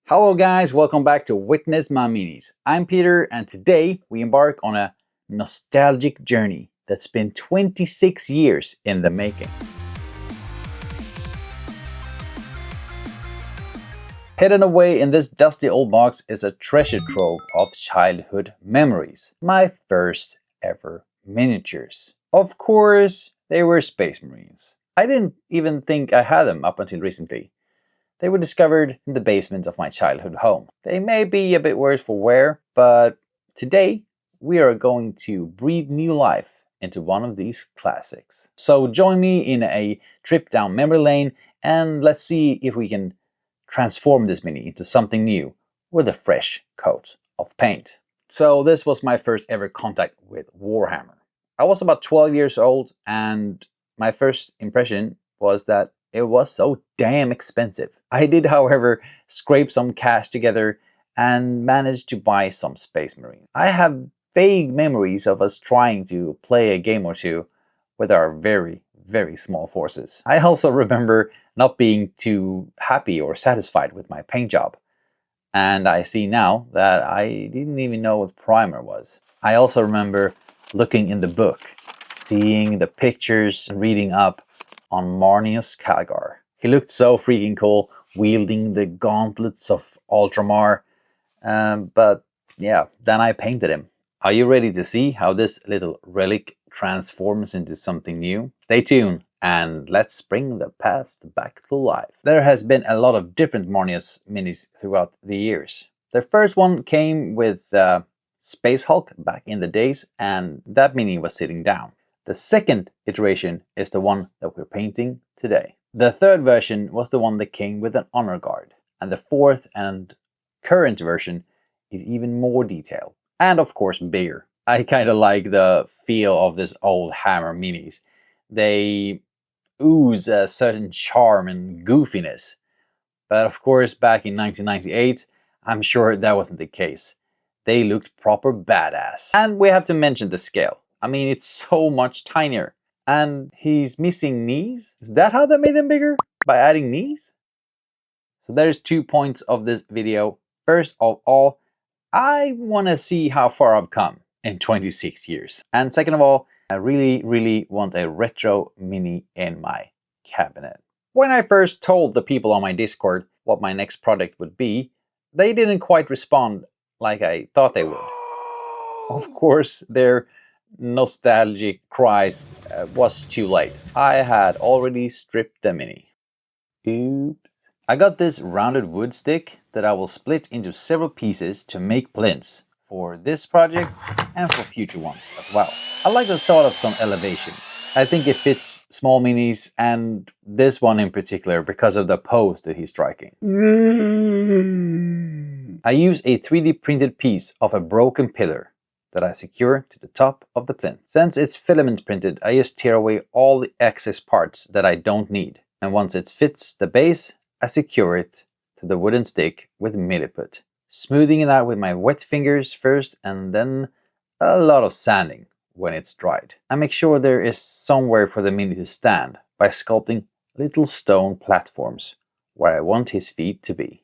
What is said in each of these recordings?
Hello guys, welcome back to Witness My Minis. I'm Peter and today we embark on a nostalgic journey that's been 26 years in the making. Hidden away in this dusty old box is a treasure trove of childhood memories. My first ever miniatures. Of course, they were Space Marines. I didn't even think I had them up until recently. They were discovered in the basement of my childhood home. They may be a bit worse for wear, but today we are going to breathe new life into one of these classics. So join me in a trip down memory lane and let's see if we can transform this mini into something new with a fresh coat of paint. So this was my first ever contact with Warhammer. I was about 12 years old and my first impression was that it was so damn expensive. I did, however, scrape some cash together and managed to buy some Space Marines. I have vague memories of us trying to play a game or two with our very, very small forces. I also remember not being too happy or satisfied with my paint job. And I see now that I didn't even know what primer was. I also remember looking in the book, seeing the pictures and reading up on Marneus Calgar. He looked so freaking cool, wielding the gauntlets of Ultramar. But yeah, then I painted him. Are you ready to see how this little relic transforms into something new? Stay tuned and let's bring the past back to life. There has been a lot of different Marneus minis throughout the years. The first one came with Space Hulk back in the days, and that mini was sitting down. The second iteration is the one that we're painting today. The third version was the one that came with an honor guard. And the fourth and current version is even more detailed. And of course bigger. I kind of like the feel of this old Hammer minis. They ooze a certain charm and goofiness. But of course back in 1998, I'm sure that wasn't the case. They looked proper badass. And we have to mention the scale. I mean, it's so much tinier. And he's missing knees? Is that how they made them bigger? By adding knees? So there's 2 points of this video. First of all, I want to see how far I've come in 26 years. And second of all, I really want a retro mini in my cabinet. When I first told the people on my Discord what my next project would be, they didn't quite respond like I thought they would. Of course, their nostalgic cries was too late. I had already stripped the mini. Oops. I got this rounded wood stick that I will split into several pieces to make plinths for this project and for future ones as well. I like the thought of some elevation. I think it fits small minis and this one in particular because of the pose that he's striking. I use a 3D printed piece of a broken pillar that I secure to the top of the plinth. Since it's filament printed, I just tear away all the excess parts that I don't need. And once it fits the base, I secure it to the wooden stick with milliput, smoothing it out with my wet fingers first and then a lot of sanding when it's dried. I make sure there is somewhere for the mini to stand by sculpting little stone platforms where I want his feet to be.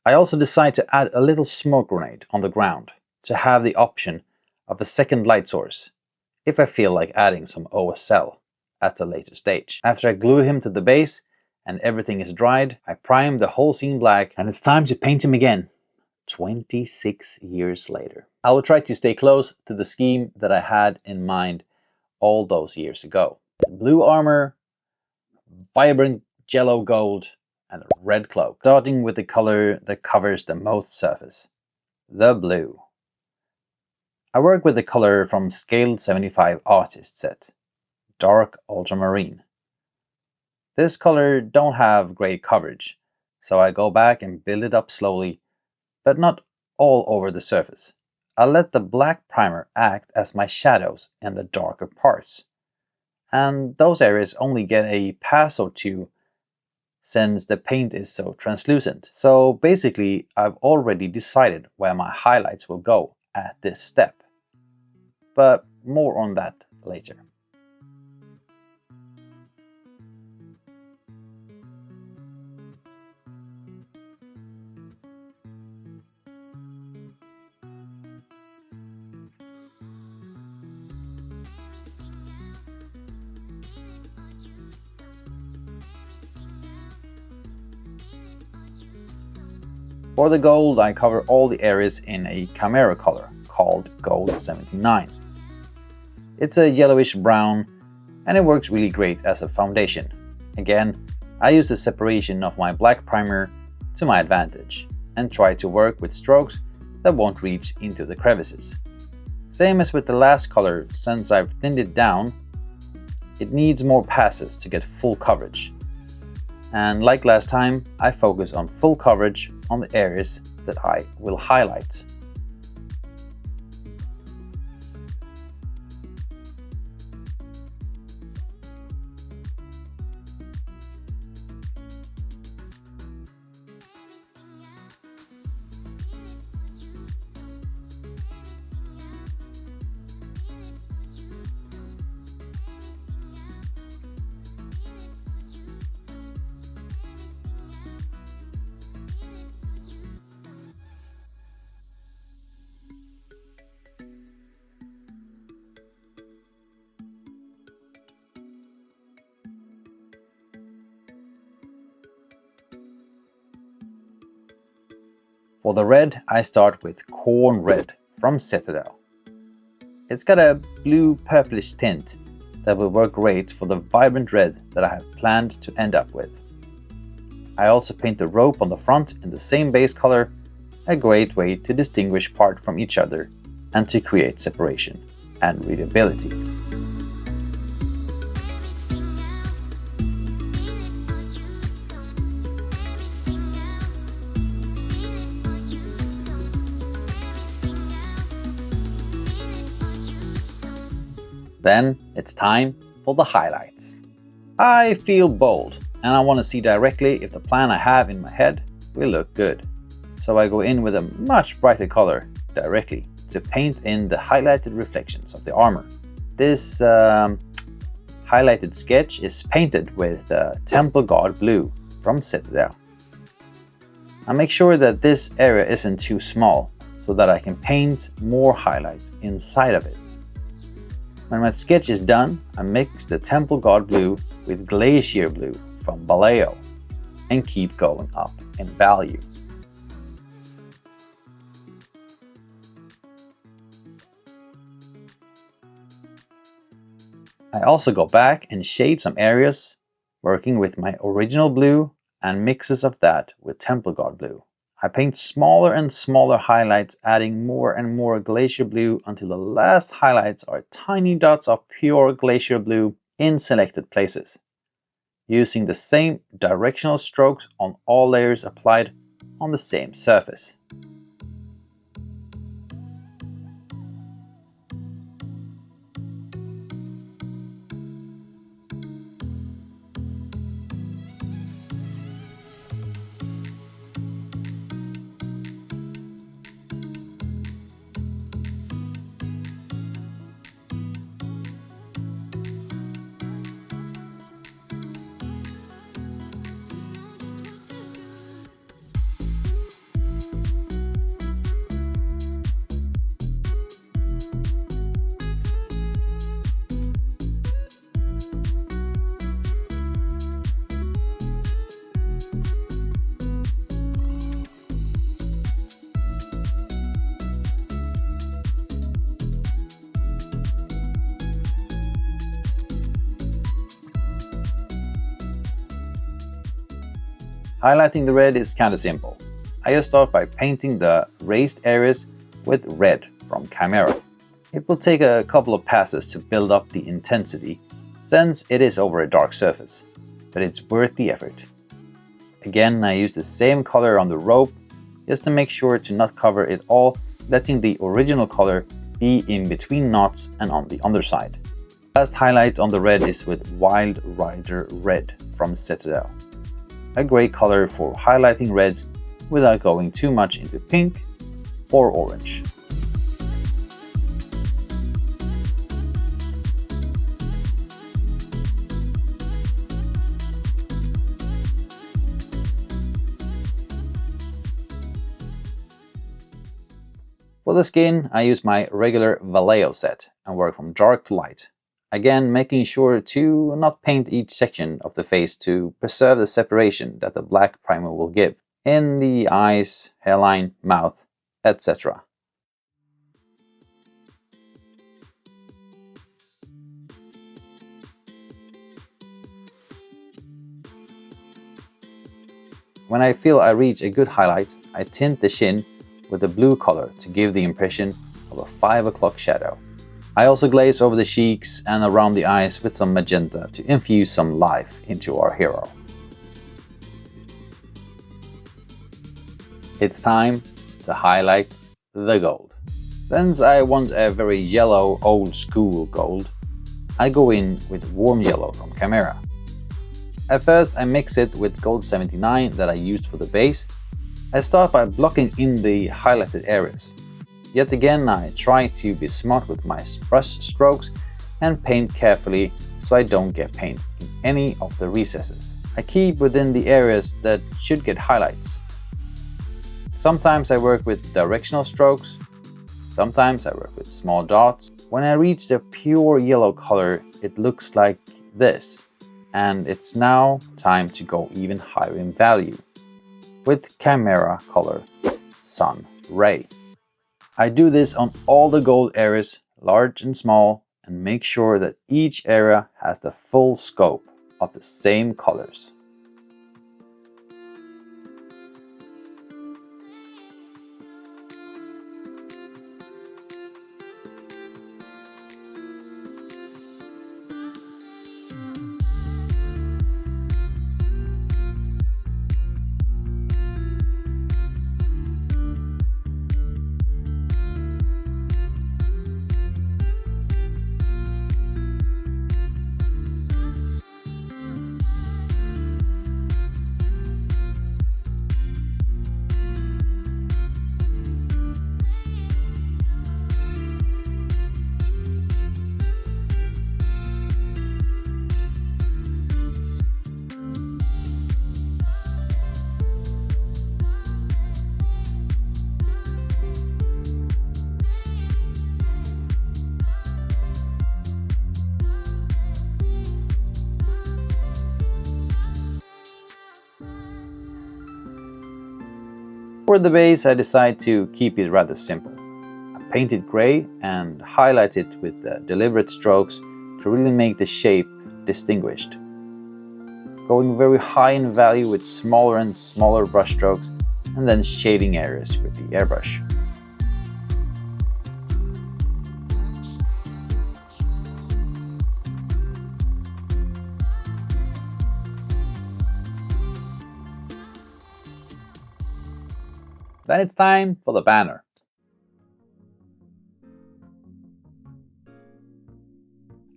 I also decide to add a little smoke grenade on the ground to have the option of a second light source if I feel like adding some OSL at a later stage. After I glue him to the base and everything is dried, I prime the whole scene black and it's time to paint him again 26 years later. I will try to stay close to the scheme that I had in mind all those years ago. Blue armor, vibrant yellow gold, and a red cloak, starting with the color that covers the most surface, the blue. I work with the color from Scaled 75 Artist set, Dark Ultramarine. This color don't have great coverage, so I go back and build it up slowly, but not all over the surface. I let the black primer act as my shadows in the darker parts. And those areas only get a pass or two since the paint is so translucent. So basically, I've already decided where my highlights will go at this step. But more on that later. For the gold, I cover all the areas in a Chimera color called Gold 79. It's a yellowish brown and it works really great as a foundation. Again, I use the separation of my black primer to my advantage and try to work with strokes that won't reach into the crevices. Same as with the last color, since I've thinned it down, it needs more passes to get full coverage. And like last time, I focus on full coverage on the areas that I will highlight. For the red, I start with Corn Red from Citadel. It's got a blue purplish tint that will work great for the vibrant red that I have planned to end up with. I also paint the rope on the front in the same base color, a great way to distinguish part from each other and to create separation and readability. Then it's time for the highlights. I feel bold and I want to see directly if the plan I have in my head will look good. So I go in with a much brighter color directly to paint in the highlighted reflections of the armor. This highlighted sketch is painted with Temple God Blue from Citadel. I make sure that this area isn't too small so that I can paint more highlights inside of it. When my sketch is done, I mix the Temple God Blue with Glacier Blue from Vallejo and keep going up in value. I also go back and shade some areas, working with my original blue and mixes of that with Temple God Blue. I paint smaller and smaller highlights, adding more and more Glacier Blue until the last highlights are tiny dots of pure Glacier Blue in selected places, using the same directional strokes on all layers applied on the same surface. Highlighting the red is kinda simple. I just start by painting the raised areas with red from Chimera. It will take a couple of passes to build up the intensity, since it is over a dark surface, but it's worth the effort. Again, I use the same color on the rope, just to make sure to not cover it all, letting the original color be in between knots and on the underside. Last highlight on the red is with Wild Rider Red from Citadel. A great color for highlighting reds without going too much into pink or orange. For the skin, I use my regular Vallejo set and work from dark to light. Again, making sure to not paint each section of the face to preserve the separation that the black primer will give. in the eyes, hairline, mouth, etc. When I feel I reach a good highlight, I tint the chin with a blue color to give the impression of a 5 o'clock shadow. I also glaze over the cheeks and around the eyes with some magenta to infuse some life into our hero. It's time to highlight the gold. Since I want a very yellow, old school gold, I go in with warm yellow from Chimera. At first I mix it with gold 79 that I used for the base. I start by blocking in the highlighted areas. Yet again I try to be smart with my brush strokes and paint carefully so I don't get paint in any of the recesses. I keep within the areas that should get highlights. Sometimes I work with directional strokes, sometimes I work with small dots. When I reach the pure yellow color, it looks like this. And it's now time to go even higher in value with Chimera color Sun Ray. I do this on all the gold areas, large and small, and make sure that each area has the full scope of the same colors. For the base, I decide to keep it rather simple. I paint it grey and highlight it with deliberate strokes to really make the shape distinguished. Going very high in value with smaller and smaller brush strokes and then shading areas with the airbrush. Then it's time for the banner.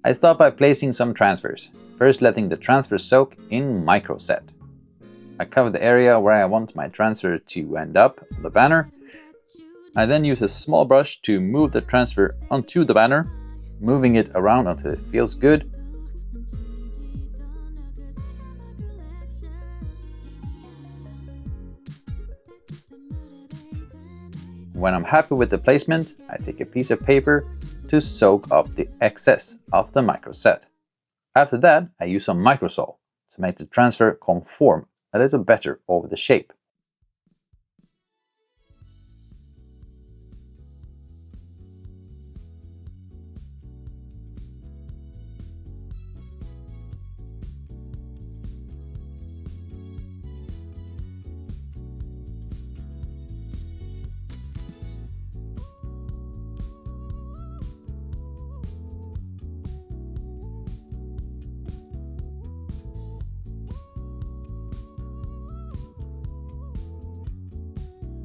I start by placing some transfers, first letting the transfer soak in microset. I cover the area where I want my transfer to end up on the banner. I then use a small brush to move the transfer onto the banner, moving it around until it feels good. When I'm happy with the placement, I take a piece of paper to soak up the excess of the microset. After that, I use some microsol to make the transfer conform a little better over the shape.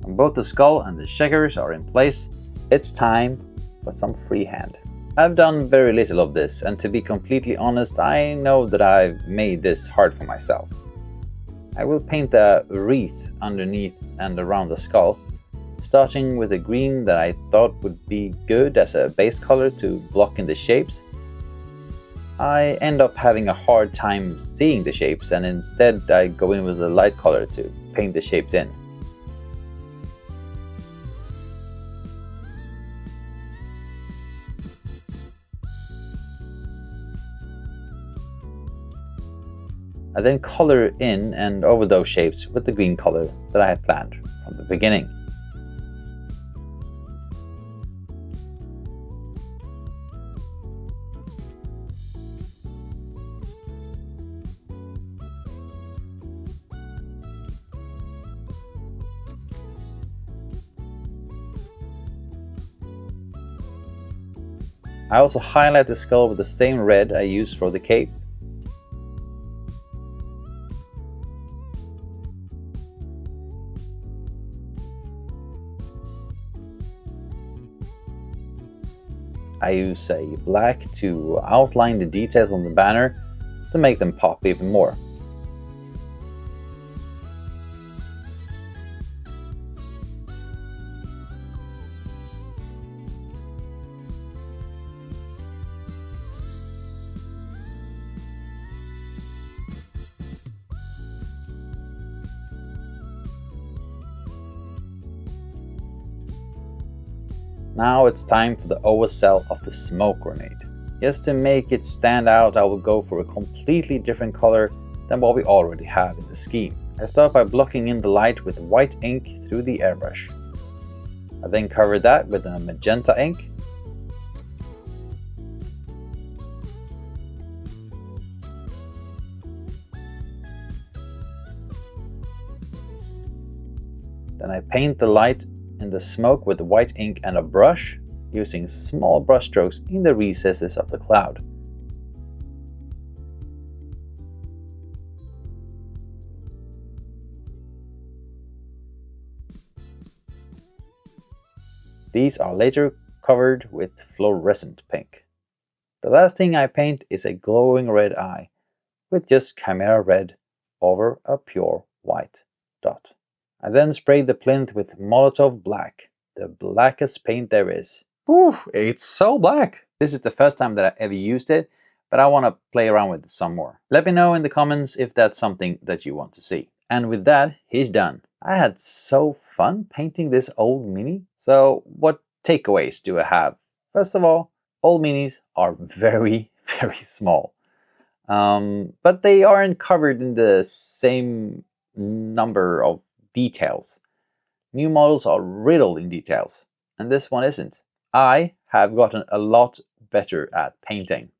When both the skull and the checkers are in place, it's time for some freehand. I've done very little of this, and to be completely honest, I know that I've made this hard for myself. I will paint a wreath underneath and around the skull, starting with a green that I thought would be good as a base color to block in the shapes. I end up having a hard time seeing the shapes, and instead I go in with a light color to paint the shapes in. I then color in and over those shapes with the green color that I had planned from the beginning. I also highlight the skull with the same red I used for the cape. I use a black to outline the details on the banner to make them pop even more. Now it's time for the OSL of the smoke grenade. Just to make it stand out, I will go for a completely different color than what we already have in the scheme. I start by blocking in the light with white ink through the airbrush. I then cover that with a magenta ink. Then I paint the light in the smoke with white ink and a brush, using small brush strokes in the recesses of the cloud. These are later covered with fluorescent pink. The last thing I paint is a glowing red eye with just Chimera red over a pure white dot. I then sprayed the plinth with Molotov black, the blackest paint there is. Whew, it's so black! This is the first time that I ever used it, but I want to play around with it some more. Let me know in the comments if that's something that you want to see. And with that, he's done. I had so fun painting this old mini. So what takeaways do I have? First of all, old minis are very, very small. But they aren't covered in the same number of details. New models are riddled in details, and this one isn't. I have gotten a lot better at painting.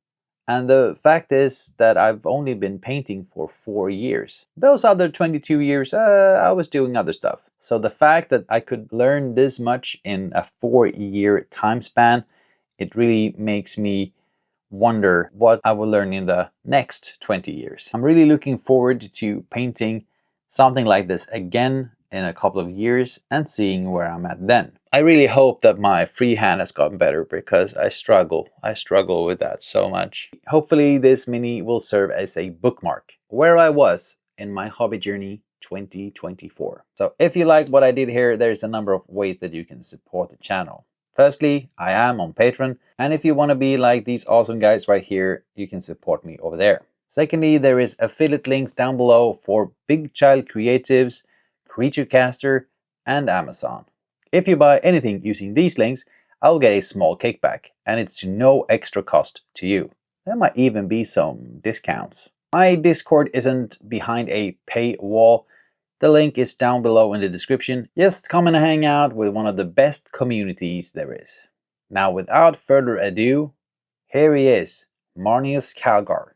And the fact is that I've only been painting for 4 years. Those other 22 years, I was doing other stuff. So the fact that I could learn this much in a 4-year time span, it really makes me wonder what I will learn in the next 20 years. I'm really looking forward to painting something like this again in a couple of years and seeing where I'm at then. I really hope that my freehand has gotten better because I struggle with that so much. Hopefully this mini will serve as a bookmark where I was in my hobby journey 2024. So if you liked what I did here, there's a number of ways that you can support the channel. Firstly, I am on Patreon, and if you want to be like these awesome guys right here, you can support me over there. Secondly, there is affiliate links down below for Big Child Creatives, Creature Caster, and Amazon. If you buy anything using these links, I'll get a small kickback, and it's no extra cost to you. There might even be some discounts. My Discord isn't behind a paywall. The link is down below in the description. Just come and hang out with one of the best communities there is. Now, without further ado, here he is, Marneus Calgar.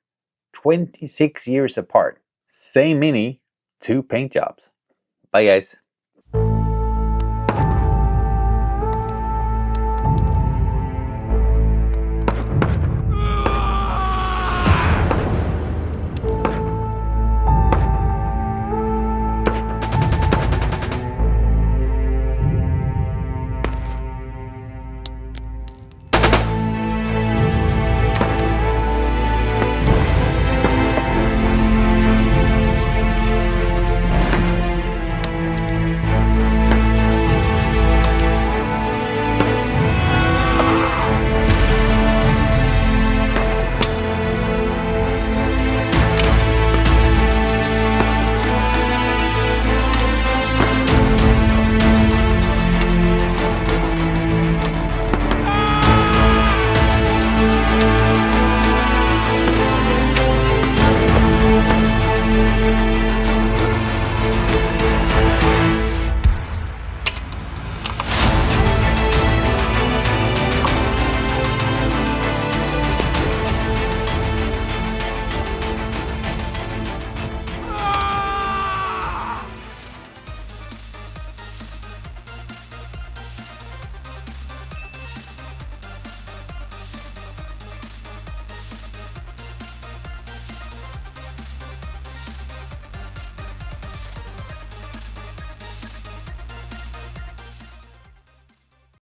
26 years apart. Same mini, 2 paint jobs. Bye guys.